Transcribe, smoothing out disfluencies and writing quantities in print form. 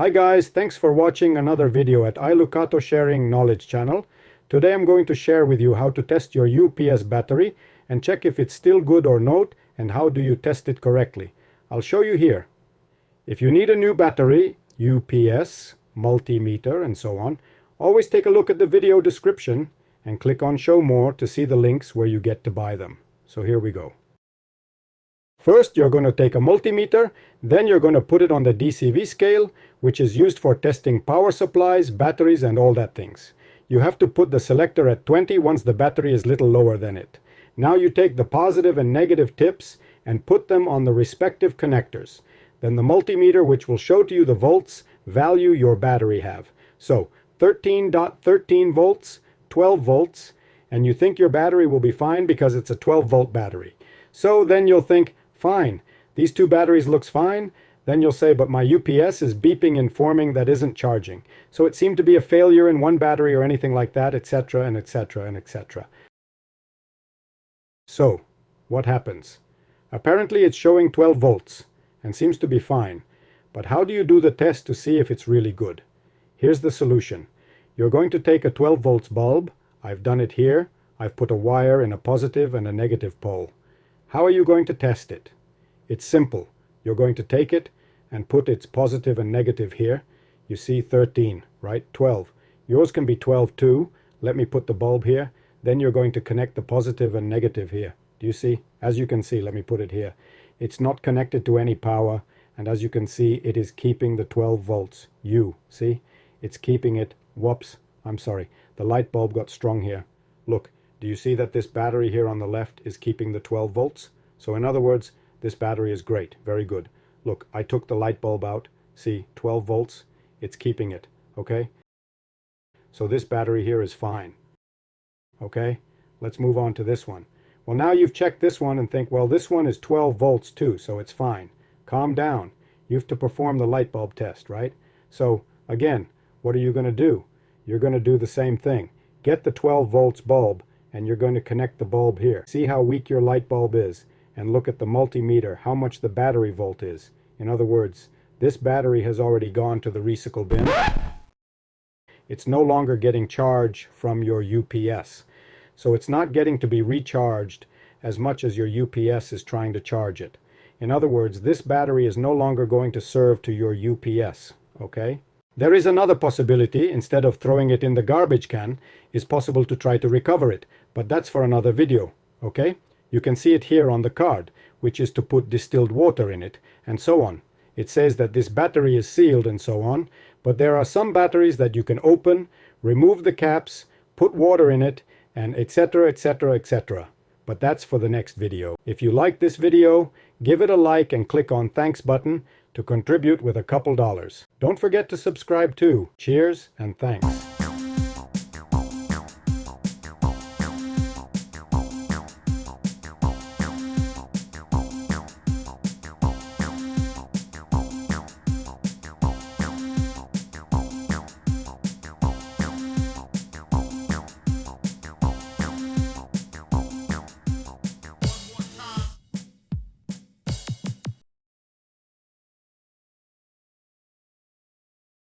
Hi guys, thanks for watching another video at iLucato Sharing Knowledge channel. Today I'm going to share with you how to test your UPS battery and check if it's still good or not, and how do you test it correctly. I'll show you here. If you need a new battery, UPS, multimeter and so on, always take a look at the video description and click on Show More to see the links where you get to buy them. So here we go. First, you're going to take a multimeter, then you're going to put it on the DCV scale, which is used for testing power supplies, batteries, and all that things. You have to put the selector at 20 once the battery is little lower than it. Now you take the positive and negative tips and put them on the respective connectors. Then the multimeter, which will show to you the volts value your battery have. So 13.13 volts, 12 volts, and you think your battery will be fine because it's a 12-volt battery. So then you'll think, fine, these two batteries looks fine. Then you'll say, but my UPS is beeping informing that isn't charging. So it seemed to be a failure in one battery or anything like that, etc. and etc. and etc. So what happens? Apparently it's showing 12 volts and seems to be fine. But how do you do the test to see if it's really good? Here's the solution. You're going to take a 12 volts bulb. I've done it here. I've put a wire in a positive and a negative pole. How are you going to test it? It's simple. You're going to take it and put its positive and negative here. You see 13, right? 12. Yours can be 12 too. Let me put the bulb here. Then you're going to connect the positive and negative here. Do you see? As you can see, let me put it here. It's not connected to any power. And as you can see, it is keeping the 12 volts. See? It's keeping it. Whoops. I'm sorry. The light bulb got strong here. Look. Do you see that this battery here on the left is keeping the 12 volts? So in other words, this battery is great, very good. Look, I took the light bulb out. See, 12 volts, it's keeping it, okay? So this battery here is fine, okay? Let's move on to this one. Well, now you've checked this one and think, well, this one is 12 volts too, so it's fine. Calm down. You have to perform the light bulb test, right? So again, what are you going to do? You're going to do the same thing. Get the 12 volts bulb, and you're going to connect the bulb here. See how weak your light bulb is, and look at the multimeter, how much the battery volt is. In other words, this battery has already gone to the recycle bin. It's no longer getting charge from your UPS. So it's not getting to be recharged as much as your UPS is trying to charge it. In other words, this battery is no longer going to serve to your UPS, okay? There is another possibility. Instead of throwing it in the garbage can, it's possible to try to recover it, but that's for another video, okay? You can see it here on the card, which is to put distilled water in it, and so on. It says that this battery is sealed and so on, but there are some batteries that you can open, remove the caps, put water in it, and etc, etc, etc. But that's for the next video. If you like this video, give it a like and click on thanks button to contribute with a couple dollars. Don't forget to subscribe too. Cheers and thanks.